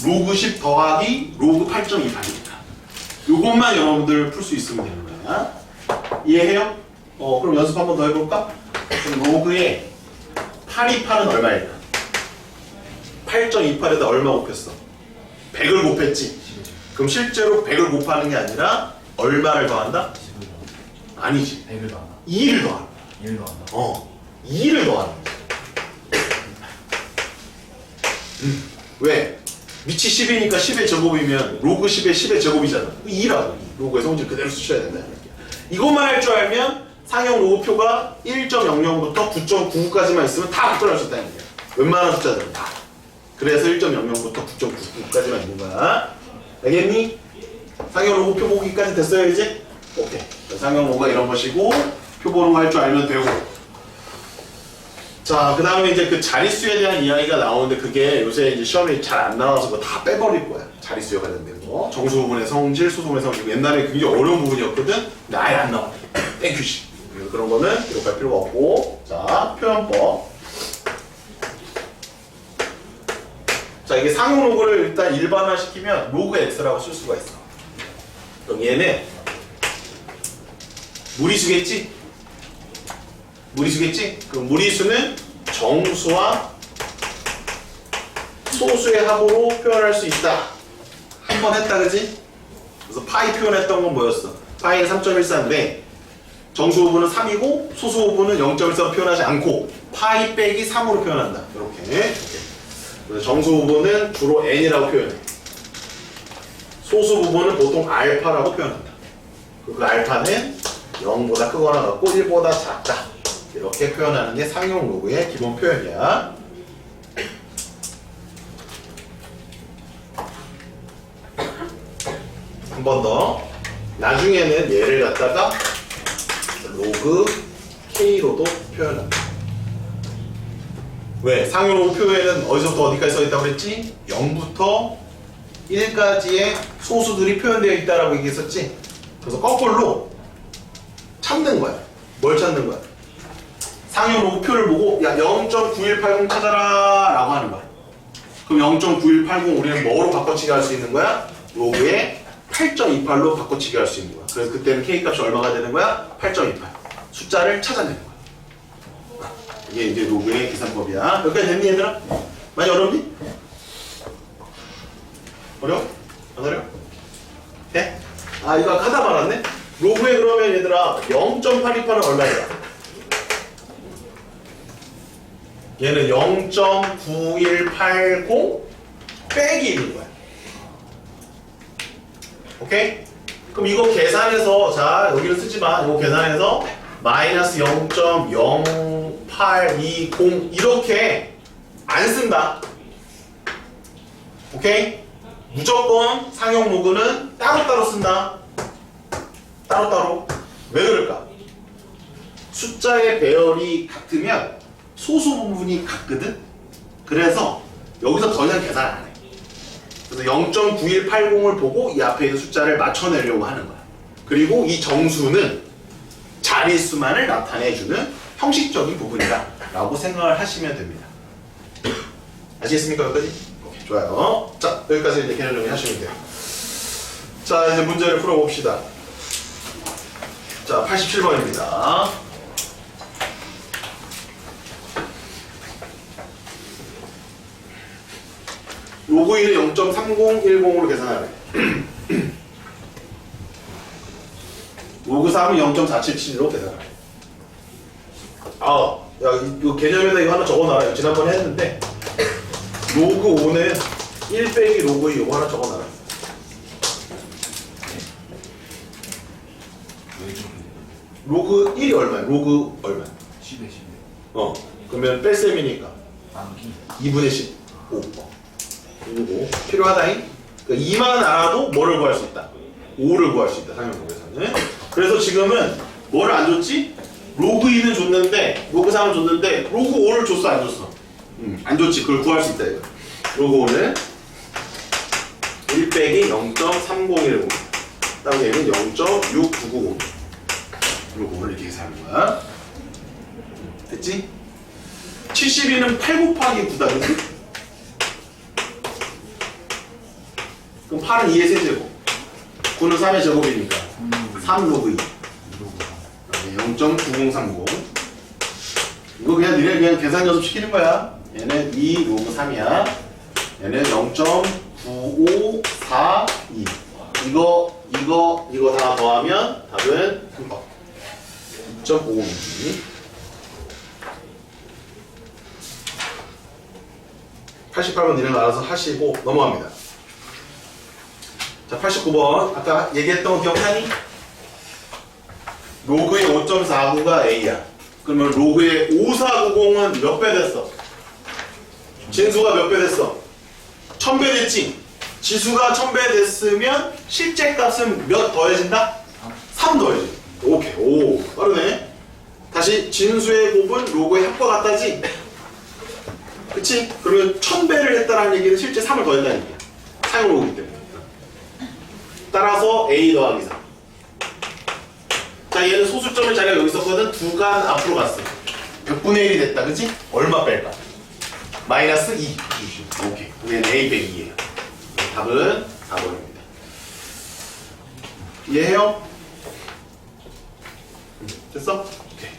로그 10 더하기 로그 8.28입니다. 요것만 여러분들 풀 수 있으면 되는 거야. 이해해요? 그럼 연습 한 번 더 해볼까? 그럼 로그에 828은 얼마일까? 8.28에다 얼마 곱했어? 100을 곱했지? 그럼 실제로 100을 곱하는 게 아니라 얼마를 더한다? 아니지. 100을 더한다. 2를 더한다. 1을 더한다. 2를 더하는 거지. 왜? 밑이 10이니까 10의 제곱이면 로그 10의 10의 제곱이잖아. 2라고. 로그의 성질 그대로 쓰셔야 된다. 이것만 할 줄 알면 상형 로그표가 1.00부터 9.99까지만 있으면 다 확정할 수 있다는 거야. 웬만한 숫자들은 다. 그래서 1.00부터 9.99까지만 있는 거야. 알겠니? 상형 로그표 보기까지 됐어요 이제? 오케이. 상형 로그가 이런 것이고 표 보는 거 할 줄 알면 되고. 자, 그 다음에 이제 그 자릿수에 대한 이야기가 나오는데 그게 요새 이제 시험에 잘 안 나와서 그거 다 빼버릴 거야. 자릿수에 관련된 거. 정수부분의 성질, 소수부분의 성질. 옛날에 굉장히 어려운 부분이었거든? 근데 아예 안 나와. 땡큐시. 그런 거는 기록할 필요가 없고. 자, 표현법. 자, 이게 상용 로그를 일단 일반화시키면 로그 x라고 쓸 수가 있어. 그럼 얘는 무리수겠지? 무리수겠지? 그럼 무리수는 정수와 소수의 합으로 표현할 수 있다. 한 번 했다, 그지? 그래서 파이 표현했던 건 뭐였어? 파이는 3.14인데 정수 부분은 3이고 소수 부분은 0.14로 표현하지 않고 파이 빼기 3으로 표현한다. 이렇게. 그래서 정수 부분은 주로 n이라고 표현해. 소수 부분은 보통 알파라고 표현한다. 그 알파는 0보다 크거나 같고 1보다 작다. 이렇게 표현하는 게 상용 로그의 기본 표현이야. 한 번 더. 나중에는 얘를 갖다가 로그 K로도 표현한다. 왜? 상용 로그 표에는 어디서부터 어디까지 써있다고 그랬지? 0부터 1까지의 소수들이 표현되어 있다라고 얘기했었지? 그래서 거꾸로 찾는 거야. 뭘 찾는 거야? 상용 로그표를 보고 야 0.9180 찾아라 라고 하는 거야. 그럼 0.9180 우리는 뭐로 바꿔치기 할 수 있는 거야? 로그에 8.28로 바꿔치기 할 수 있는 거야. 그래서 그때는 K값이 얼마가 되는 거야? 8.28. 숫자를 찾아내는 거야. 이게 이제 로그의 계산법이야. 여기까지 됐니 얘들아? 많이 어렵니? 어려워? 안 어려워? 네? 아 이거 아까 하다 말았네? 로그에 그러면 얘들아 0.828은 얼마야? 얘는 0.9180 빼기 1인 거야. 오케이? 그럼 이거 계산해서 자 여기를 쓰지 마. 이거 계산해서 마이너스 0.0820 이렇게 안 쓴다. 오케이? 무조건 상용 로그는 따로따로 쓴다. 따로따로. 왜 그럴까? 숫자의 배열이 같으면 소수 부분이 같거든? 그래서 여기서 더 이상 계산 안 해. 그래서 0.9180을 보고 이 앞에 있는 숫자를 맞춰내려고 하는 거야. 그리고 이 정수는 자릿수만을 나타내주는 형식적인 부분이다 라고 생각을 하시면 됩니다. 아시겠습니까? 여기까지? 오케이, 좋아요. 자, 여기까지 이제 개념 정리 하시면 돼요. 자, 이제 문제를 풀어봅시다. 자, 87번입니다. 로그 1을 0.3010으로 계산하래. 로그 3은 0.477로 계산하래. 아, 야, 이거 개념에다 이거 하나 적어놔라. 이거 지난번에 했는데 로그 5는 1 빼기 로그 2 이거 하나 적어놔라. 로그 1이 얼마야? 로그 얼마야? 10에 10에. 그러면 뺄셈이니까 나누기 2분의 15. 그리고 필요하다잉? 그러니까 2만 알아도 뭐를 구할 수 있다? 5를 구할 수 있다. 상용공에서는. 그래서 지금은 뭐를 안 줬지? 로그 2는 줬는데 로그 3은 줬는데 로그 5를 줬어 안 줬어? 안 줬지. 그걸 구할 수 있다 이거. 로그 5는 1 빼기 0.301. 그다음에 얘는 0.6990. 요거를 이렇게 계산하는 거야. 됐지? 72는 8 곱하기 9다, 그치? 그럼 8은 2의 세제곱. 9는 3의 제곱이니까 3 로그 2. 0.9030. 이거 그냥 니네 그냥 계산 연습 시키는 거야. 얘는 2 로그 3이야. 얘는 0.9542. 이거 다 더하면 답은 3번. 2.5mm. 88번 니네가 알아서 하시고 넘어갑니다. 자, 89번. 아까 얘기했던 거 기억나니? 로그의 5.49가 A야. 그러면 로그의 5490은 몇 배 됐어? 진수가 몇 배 됐어? 1000배 됐지? 지수가 1000배 됐으면 실제 값은 몇 더해진다? 3 더해진다. 오케이. 오, 빠르네. 다시 진수의 곱은 로그의 합과 같다지? 그치? 그러면 1000배를 했다는 얘기는 실제 3을 더했다는 얘기야. 사용 로그이기 때문에. 따라서 A 더하기 3. 자, 얘는 소수점의 자리가 여기 있었거든. 두 간 앞으로 갔어. 몇 분의 1이 됐다, 그치? 얼마 뺄까? 마이너스 2. 오케이. 얘는 A 빼기 2예요. 답은 4번입니다. 이해해요? 됐어? 오케이.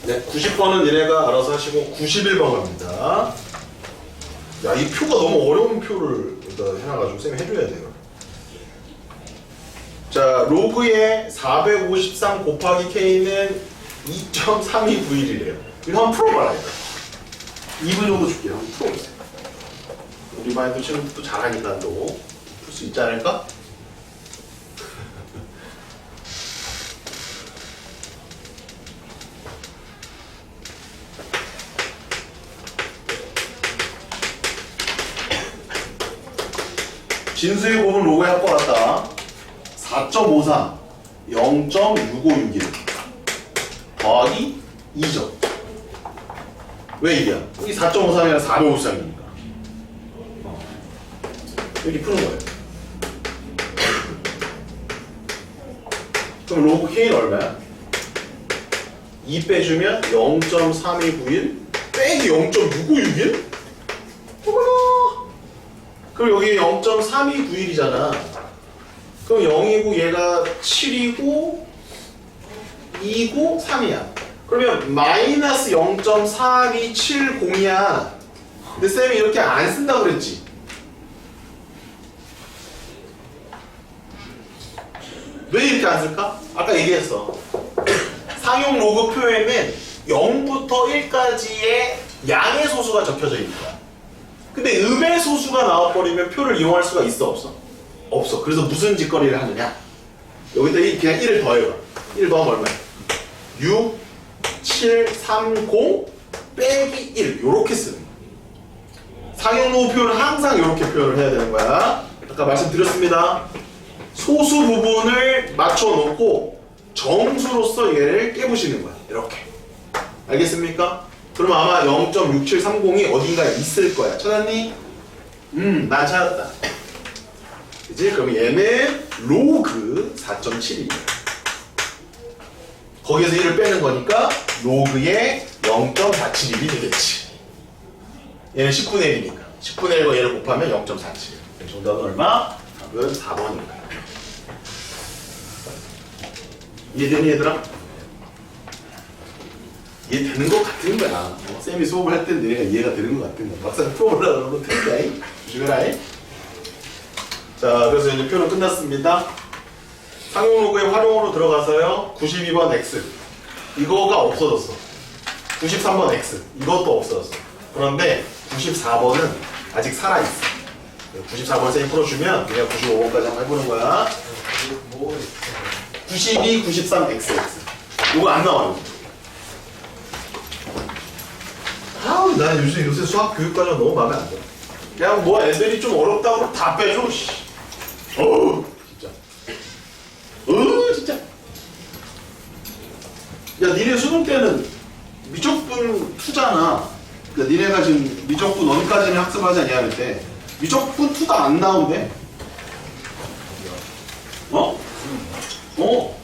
네, 90번은 얘네가 알아서 하시고 91번 갑니다. 야, 이 표가 너무 어려운 표를 일단 해놔가지고 쌤이 해줘야 돼요. 자, 로그의 453 곱하기 K는 2.3291이래요. 이거 한번 풀어봐라. 2분 정도 줄게요. 한번 풀어보세요. 우리 반에도 지금 또 잘하니까 또 풀 수 있지 않을까? 진수의 곱은 로그의 합과 같다. 4.53 0.6561 더하기 2점. 왜 이게야? 여기 4.53이랑 453이니까 이렇게 푸는 거예요. 그럼 로그 K는 얼마야? 2 빼주면 0.3291 빼기 0.6561? 그럼 여기 0.3291이잖아. 그럼 0이고 얘가 7이고 2고 3이야. 그러면 마이너스 0.3270이야. 근데 쌤이 이렇게 안 쓴다고 그랬지. 왜 이렇게 안 쓸까? 아까 얘기했어. 상용 로그 표에는 0부터 1까지의 양의 소수가 적혀져 있는 거야. 근데 음의 소수가 나와버리면 표를 이용할 수가 있어, 없어? 없어. 그래서 무슨 짓거리를 하느냐? 여기다 그냥 1을 더해봐. 1 더하면 얼마야? 6, 7, 3, 0 빼기 1 요렇게 쓰는 거야. 상용 로그 표는 항상 이렇게 표현을 해야 되는 거야. 아까 말씀드렸습니다. 소수 부분을 맞춰놓고 정수로서 얘를 깨부시는 거야. 이렇게. 알겠습니까? 그럼 아마 0.6730이 어딘가에 있을 거야. 찾았니? 난 찾았다. 그치? 그럼 얘는 로그 4.7이야. 거기에서 1을 빼는 거니까 로그의 0.471이 되겠지. 얘는 10분의 1이니까 10분의 1과 얘를 곱하면 0.47. 정답은 얼마? 답은 4번입니다. 이해되니 얘들아? 이해되는 것 같은 거야. 쌤이 수업을 할 땐 너네가 이해가 되는 것 같은 거야. 막상 풀어보려고 그러면 틀린다. 조심해라. 자, 그래서 이제 표는 끝났습니다. 상용 로그의 활용으로 들어가서요. 92번 X. 이거가 없어졌어. 93번 X. 이것도 없어졌어. 그런데 94번은 아직 살아있어. 94번 쌤이 풀어주면 그냥 95번까지 한번 해보는 거야. 92, 93, XX. 이거 안 나와요. 아우, 나 요새 수학 교육과정 너무 마음에 안 들어. 그냥 뭐 애들이 좀 어렵다고 그러면 다 빼줘. 어우, 진짜. 진짜. 야, 니네 수능 때는 미적분 투잖아. 그러니까 니네가 지금 미적분 원까지는 학습하지 않냐 할 때 미적분 2가 안 나온대. 어?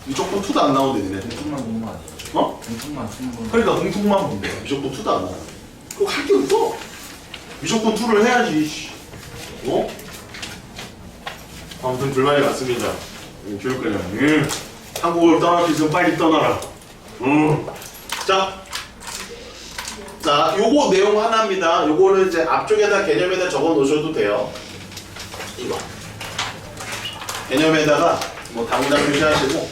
미적분 2도 안 나온대 니네. 공통만 보는 거 아니에요? 어? 공통만 쓰는 거. 그러니까 공통만 본대. 미적분 2도 안 나와. 그거 할 게 없어. 미적분 2를 해야지. 씨. 어? 아무튼 불만이 많습니다. 교육과장님. 한국을 떠날 수 있으면 빨리 떠나라. 자, 요거 내용 하나입니다. 요거는 이제 앞쪽에다 개념에다 적어 놓으셔도 돼요. 이거. 개념에다가 뭐 당장 표시하시고,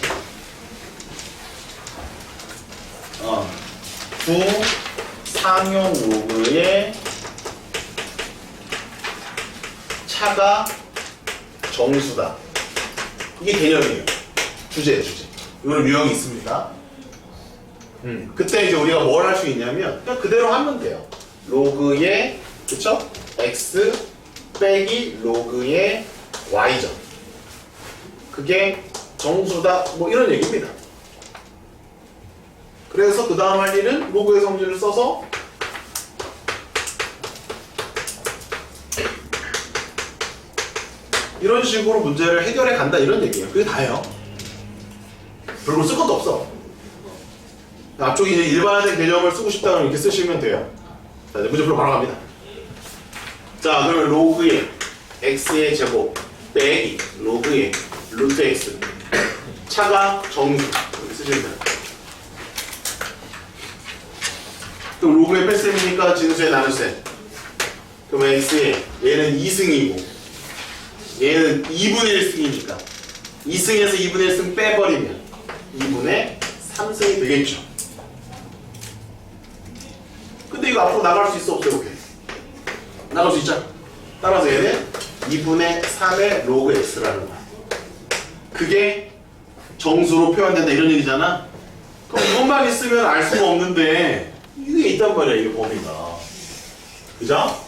두 상용 로그의 차가 정수다. 이게 개념이에요. 주제예요, 주제. 이거는 유형이 있습니다. 그때 이제 우리가 뭘 할 수 있냐면 그냥 그대로 하면 돼요. 로그의 그쵸? x 빼기 로그의 y죠. 그게 정수다. 뭐 이런 얘기입니다. 그래서 그 다음 할 일은 로그의 성질을 써서 이런 식으로 문제를 해결해 간다 이런 얘기예요. 그게 다예요. 별로 쓸 것도 없어. 앞쪽에 이제 일반화된 개념을 쓰고 싶다면 이렇게 쓰시면 돼요. 자, 이제 문제풀로 바로 갑니다. 자, 그러면 로그의 x의 제곱 빼기 로그의 루트 x 차가 정수 이렇게 쓰시면 돼요. 그럼 로그의 뺄셈이니까 진수의 나눗셈. 그러면 x의 얘는 2승이고 얘는 2분의 1승이니까 2승에서 2분의 1승 빼버리면 2분의 3승이 되겠죠. 근데 이거 앞으로 나갈 수 있어 없어? 이렇게 나갈 수 있죠. 따라서 얘는 2분의 3의 로그 x라는 거야. 그게 정수로 표현된다 이런 얘기잖아. 그럼 이것만 있으면 알 수가 없는데 이게 있단 말이야, 이게 범위가. 그죠?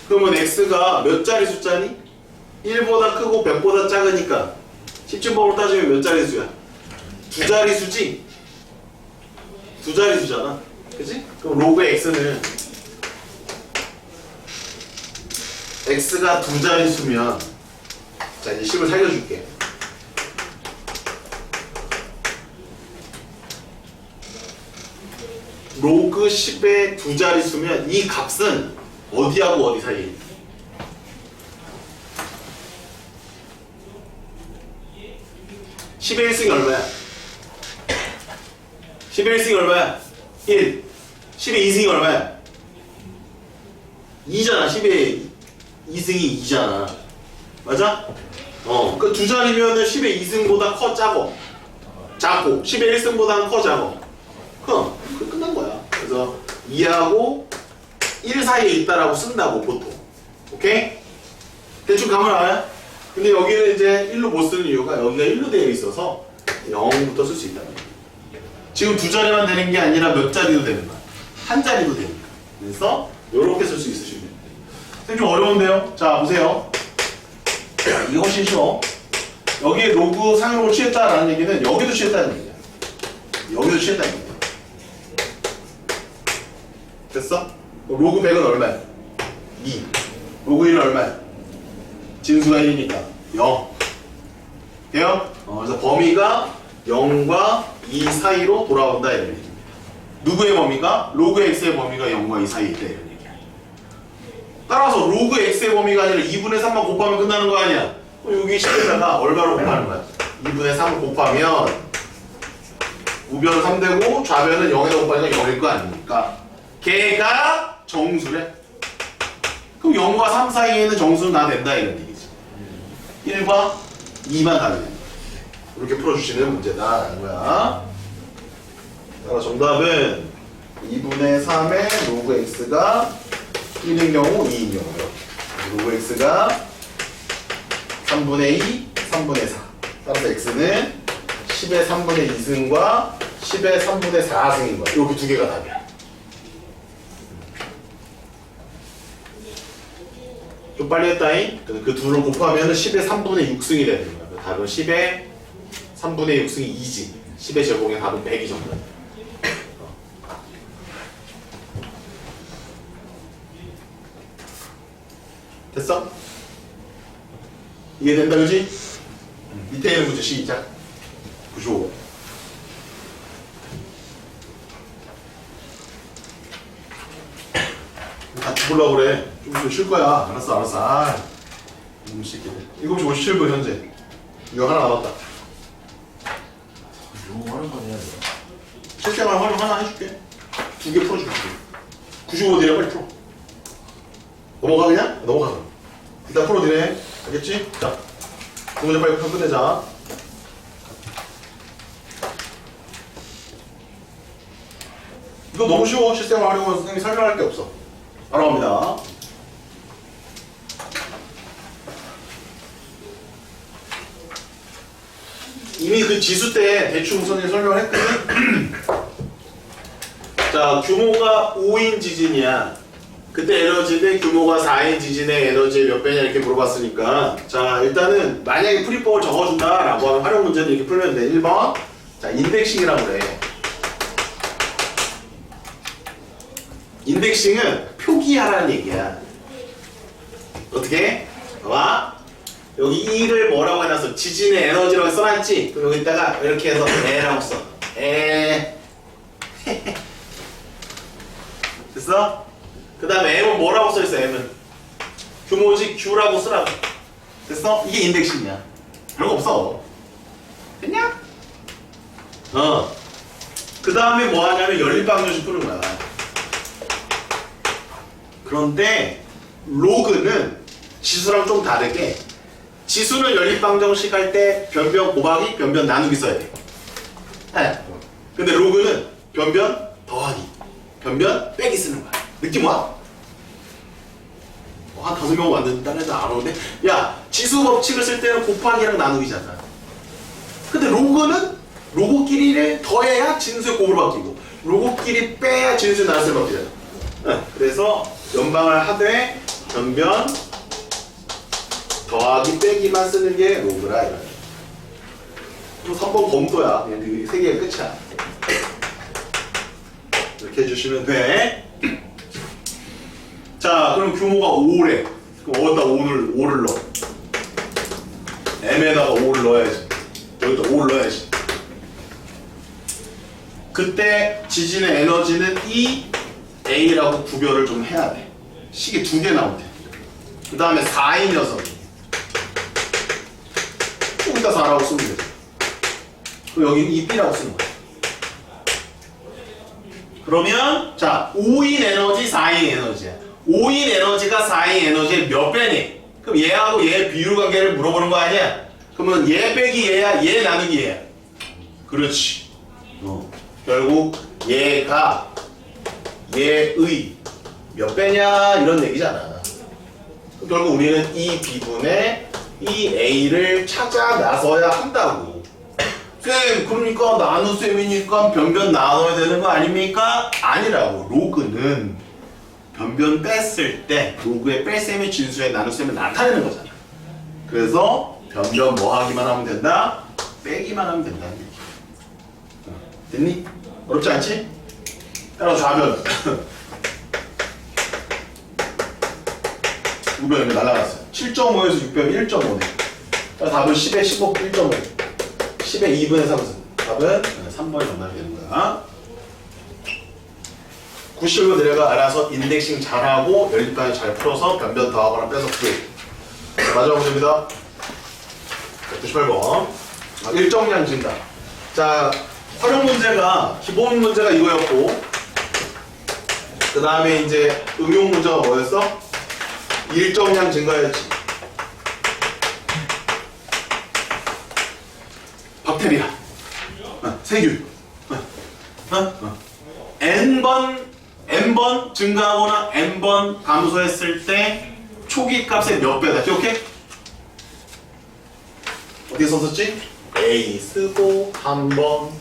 그러면 x가 몇 자리 숫자니? 1보다 크고 100보다 작으니까 10진법으로 따지면 몇 자리 수야? 두 자리 수지? 두 자리 수잖아. 그치? 그럼 로그의 x는 x가 두 자리 수면 자 이제 10을 살려줄게. 로그 10의 두 자리 수면 이 값은 어디하고 어디 사이에? (10의 1승이) 얼마야? 10의 1승이 얼마야? 1. 10의 2승이 얼마야? 2잖아. 10의 2승이 2잖아. 맞아? 그 두 자리면은 10의 2승보다 커 작어? 작고 10의 1승보다는 커 작어? 그럼 그 끝난 거야. 그래서 2하고 1 사이에 있다라고 쓴다고 보통. 오케이? 대충 감을 알아요? 근데 여기는 이제 1로 못 쓰는 이유가 여기가 1로 되어 있어서 0부터 쓸 수 있다. 지금 두 자리만 되는 게 아니라 몇 자리도 되는 거야. 한 자리도 되니까. 그래서 이렇게 쓸 수 있으시면 돼요. 근데 좀 어려운데요? 자, 보세요. 이게 훨씬 쉬워. 여기에 로그 상으로 취했다라는 얘기는 여기도 취했다는 얘기야. 여기도 취했다는 얘기야. 됐어? 로그 100은 얼마야? 2. 로그 1은 얼마야? 진수가 1이니까 0. 돼요? 그래서 범위가 0과 2 사이로 돌아온다 이런 얘기입니다. 누구의 범위가? 로그 x의 범위가 0과 2 사이에 있다 이런 얘기야. 따라서 로그 x의 범위가 아니라 2분의 3만 곱하면 끝나는 거 아니야? 그럼 여기 10에다가 얼마로 곱하는 거야? 2분의 3을 곱하면 우변은 3되고 좌변은 0에다 곱하니까 0일 거 아닙니까? 걔가 정수래. 그럼 0과 3 사이에는 정수는 다 된다 이런 얘기지. 1과 2만 가면 된다. 이렇게 풀어주시는 문제다라는 거야. 따라 정답은 2분의 3의 로그 x가 1인 경우 2인 경우요. 로그 x가 3분의 2, 3분의 4. 따라서 x는 10의 3분의 2승과 10의 3분의 4승인 거야. 이렇게 두 개가 답이야. 좀 빨리 했다잉? 그 둘을 곱하면 10의 3분의 6승이 되는 거야. 답은 10의 3분의 6승이 2지. 10의 제곱의 답은 100이 정도. 됐어? 이해된다 그지? 밑에 있는 문제 시작. 95. 같이 보려고 그래. 좀 쉴 거야. 알았어. 아, 너무 쉽게. 7시 57분 현재. 이거 하나 남았다. 너무 어려운 건 해야 돼요. 실생활 활용 하나 해줄게. 2개 풀어줄게. 95 빨리 풀어. 넘어가 그냥? 넘어가 그럼. 일단 풀어드래. 알겠지? 자, 그 문제 빨리 끝내자. 이거 너무 쉬워. 실생활 활용은 선생님이 설명할 게 없어. 바로 갑니다. 이미 그 지수 때 대충 선생님이 설명을 했거든. 자, 규모가 5인 지진이야. 그때 에너지 대 규모가 4인 지진의 에너지의 몇 배냐 이렇게 물어봤으니까, 자, 일단은 만약에 프리법을 적어준다 라고 하면 활용 문제는 이렇게 풀면 돼. 1번, 자, 인덱싱이라고 그래. 인덱싱은 표기하라는 얘기야. 어떻게? 봐봐. 여기 2를 뭐라고 해놨어? 지진의 에너지라고 써놨지? 그럼 여기다가 이렇게 해서 에라고 써. 에. 됐어? 그 다음에 M은 뭐라고 써있어? M은 규모지 Q라고 쓰라고. 됐어? 이게 인덱싱이야. 별거 없어. 됐냐? 그 다음에 뭐 하냐면 연립방정식 푸는 거야. 그런데 로그는 지수랑 좀 다르게, 지수는 연립방정식 할 때 변변 곱하기, 변변 나누기 써야 돼. 근데 로그는 변변 더하기, 변변 빼기 쓰는 거야. 느낌 와? 한 5명 왔는데 다른 애들 안 오는데? 야, 지수 법칙을 쓸 때는 곱하기랑 나누기잖아. 근데 로그는 로그끼리를 더해야 진수의 곱으로 바뀌고, 로그끼리 빼야 진수의 나눗셈으로 바뀌잖아. 그래서 연방을 하되 변변 더하기 빼기만 쓰는 게 로그라 이거야. 3번 검도야. 그냥 그 3개가 끝이야. 이렇게 해주시면 돼. 자, 그럼 규모가 5래. 그럼 어디다 5를 넣어? M에다가 5를 넣어야지. 여기다 5를 넣어야지. 그때 지진의 에너지는 EA라고 구별을 좀 해야 돼. 식이 2개 나오대. 그 다음에 4인 녀석이. 여기다 4라고 쓰면 되지. 그리고 여기는 EB라고 쓰는 거야. 그러면 자, 5인 에너지, 4인 에너지야. 5인 에너지가 4인 에너지의 몇 배니? 그럼 얘하고 얘의 비율 관계를 물어보는 거 아니야? 그러면 얘 빼기 얘야, 얘 나누기 얘야. 그렇지. 결국 얘가 얘의 몇 배냐 이런 얘기잖아. 결국 우리는 이 B분의 이 A를 찾아 나서야 한다고. 쌤, 그러니까 나눗셈이니까 변변 나눠야 되는 거 아닙니까? 아니라고. 로그는 변변 뺐을 때 로그의 뺄셈이 진수의 나눗셈을 나타내는 거잖아. 그래서 변변 뭐 하기만 하면 된다? 빼기만 하면 된다는 얘기. 됐니? 어렵지 않지? 따라 좌변. 우변이 날라갔어요. 7.5에서 6변이 1.5네. 답은 10에 15, 1.5. 10에 2분의 3승. 답은 3번이 정답이 되는 거야. 90로 내려가 알아서 인덱싱 잘하고 연립방정 잘 풀어서 변변 더하거나 빼서 구해. 마지막 문제입니다. 98번. 일정량 증가. 자, 활용 문제가, 기본 문제가 이거였고, 그 다음에 이제 응용 문제가 뭐였어? 일정량 증가였지. 박테리아, 세균, n번 증가하거나 n번 감소했을 때 초기 값의 몇 배다. 기억해? 어디에 썼었지? A 쓰고 한 번,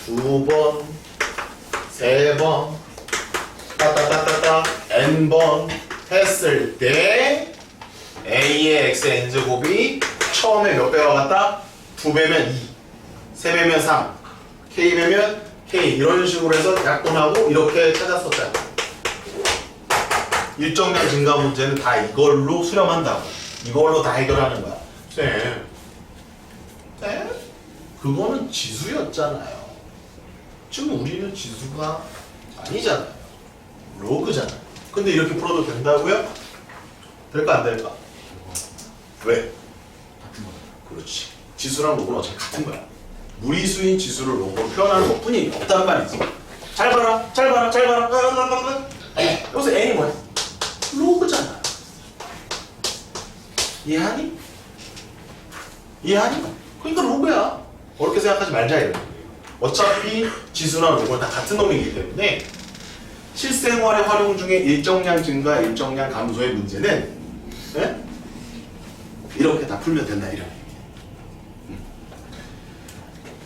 2번, 3번, 따따따따따 n번 했을 때 A의 X의 n제곱이 처음에 몇 배와 같다? 2배면 2, 3배면 3, K배면 K 이런 식으로 해서 약분하고 이렇게 찾았었잖아. 일정량 증가 문제는 다 이걸로 수렴한다고. 이걸로 다 해결하는 거야. 쌤, 그거는 지수였잖아요. 지금 우리는 지수가 아니잖아요. 로그잖아요. 근데 이렇게 풀어도 된다고요? 될까 안 될까? 왜? 같은 거. 그렇지. 지수랑 로그는 어차피 같은 거야. 무리수인 지수를 로그로 표현하는 것 뿐이 없단 말이지. 잘 봐라. 여기서 n이 뭐야? 로그잖아. 이해하니? 그러니까 로그야. 어렵게 생각하지 말자 이런 거예요. 어차피 지수랑 로그는 다 같은 놈이기 때문에 실생활의 활용 중에 일정량 증가, 일정량 감소의 문제는 이렇게 다 풀면 된다 이런 얘기예요.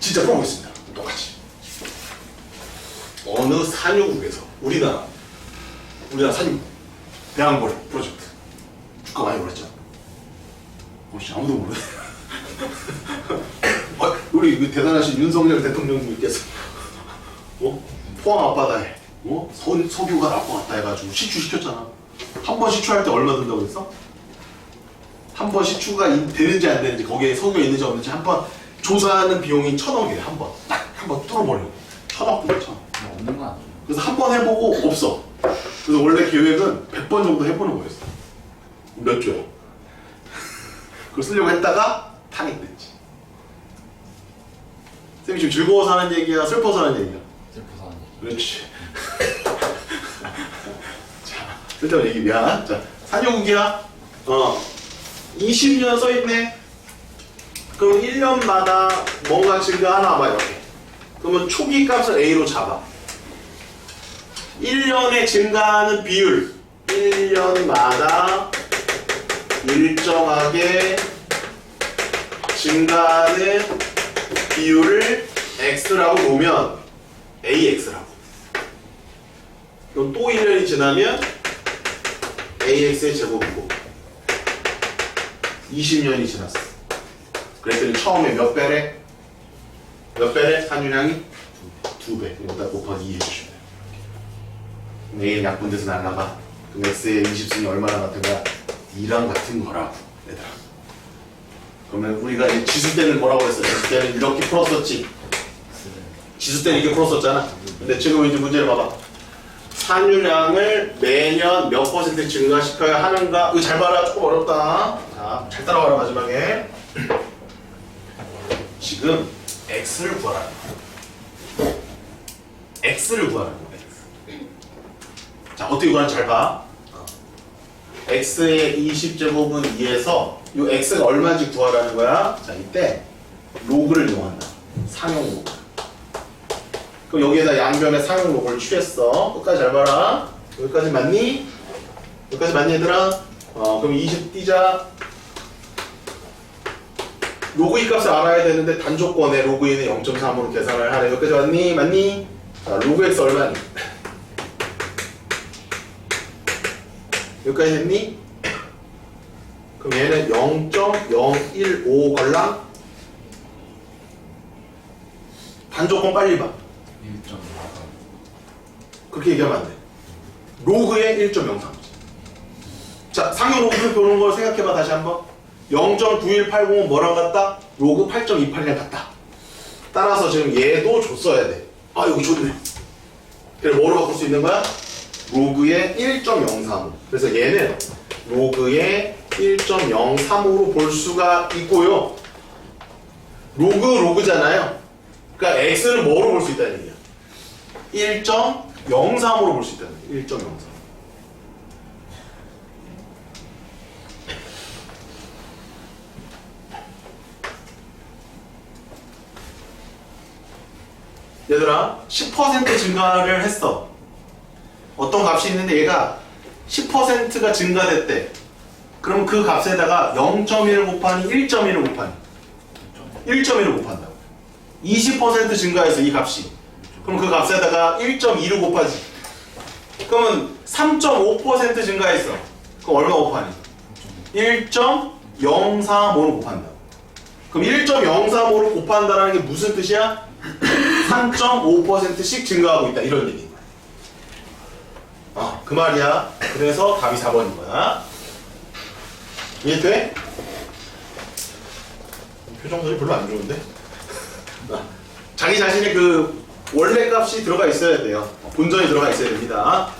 진짜 풀어보겠습니다. 똑같이. 어느 산유국에서 우리나라 산유국 대왕거래 프로젝트 주가 많이 올랐죠. 혹시 아무도 모르네. 우리 그 대단하신 윤석열 대통령님께서 포항 앞바다에 석유가 날 것 같다 해가지고 시추시켰잖아. 한 번 시추할 때 얼마 든다고 그랬어? 한 번 시추가 되는지 안 되는지 거기에 석유가 있는지 없는지 한 번 조사하는 비용이 1,000억이에요. 한 번. 딱 한 번 뚫어버리고 1,000억 들어 1,000억. 없는 거 아니에요? 그래서 한 번 해보고 없어. 그래서 원래 계획은 100번 정도 해보는 거였어. 몇 조야. 그걸 쓰려고 했다가 탄핵됐지. 쌤이 지금 즐거워서 하는 얘기야? 슬퍼서 하는 얘기야? 슬퍼서 하는 얘기. 그렇지. 자, 쓸데없는 얘기 미안. 자, 산유국이야. 20년 써있네. 그럼 1년마다 뭔가 증가하나 봐, 이렇게. 그러면 초기 값을 A로 잡아. 1년에 증가하는 비율. 1년마다 일정하게 증가하는 비율을 X라고 놓으면 AX라고. 그럼 또 1년이 지나면 AX의 제곱이고 20년이 지났어. 그랬더니 처음에 몇 배래? 몇 배래? 산유량이? 2배. 여기다 곱하기 2 해주시면 돼요. A는 약분돼서 날라가. 그럼 X의 20승이 얼마나 같은 거야? 2랑 같은 거라고, 얘들아. 그러면 우리가 이 지수 때는 뭐라고 했어? 지수 때는 이렇게 풀었었지. 지수 때는 이렇게 풀었었잖아. 근데 지금 이제 문제를 봐봐. 산유량을 매년 몇 % 증가시켜야 하는가? 이거 잘 봐라. 조금 어렵다. 자, 잘 따라와라 마지막에. 지금 X를 구하라는 거야. X를 구하라는 거야. X. 자, 어떻게 구하는지 잘 봐. X의 20제곱은 2에서 이 X가 얼마인지 구하라는 거야. 자, 이때 로그를 이용한다. 상용 로그. 그럼 여기에다 양변에 상용 로그를 취했어. 끝까지 잘 봐라. 여기까지 맞니? 여기까지 맞니 얘들아? 그럼 20 띄자. 로그 이 값을 알아야 되는데 단조건에 로그 2는 0.3으로 계산을 하래. 여기까지 맞니? 맞니? 자, 로그 X 얼마니? 여기까지 했니? 그럼 얘는 0.015 걸랑? 단조건 빨리 봐. 1.4. 그렇게 얘기하면 안 돼. 로그의 1.03. 자, 상용 로그를 보는 걸 생각해봐. 다시 한번. 0.9180은 뭐랑 같다? 로그 8.28이랑 같다. 따라서 지금 얘도 줬어야 돼. 아, 이거 줬네. 그래, 뭐로 바꿀 수 있는 거야? 로그의 1.03. 그래서 얘는 로그의 1.03으로 볼 수가 있고요. 로그잖아요. 그러니까 x는 뭐로 볼 수 있다는 얘기야? 1.03으로 볼 수 있다는 얘기야. 1.03. 얘들아, 10% 증가를 했어. 어떤 값이 있는데 얘가 10%가 증가됐대. 그럼 그 값에다가 0.1을 곱하니 1.1을 곱하니 1.1을 곱한다고. 20% 증가해서 이 값이. 그럼 그 값에다가 1.2를 곱하지. 그러면 3.5% 증가했어. 그럼 얼마 곱하니? 1.035를 곱한다. 그럼 1.035를 곱한다는 게 무슨 뜻이야? 3.5%씩 증가하고 있다. 이런 얘기인 거야. 그 말이야. 그래서 답이 4번인 거야. 이해돼? 표정들이 별로 안 좋은데? 자기 자신의 그 원래 값이 들어가 있어야 돼요. 본전이 들어가 있어야 됩니다.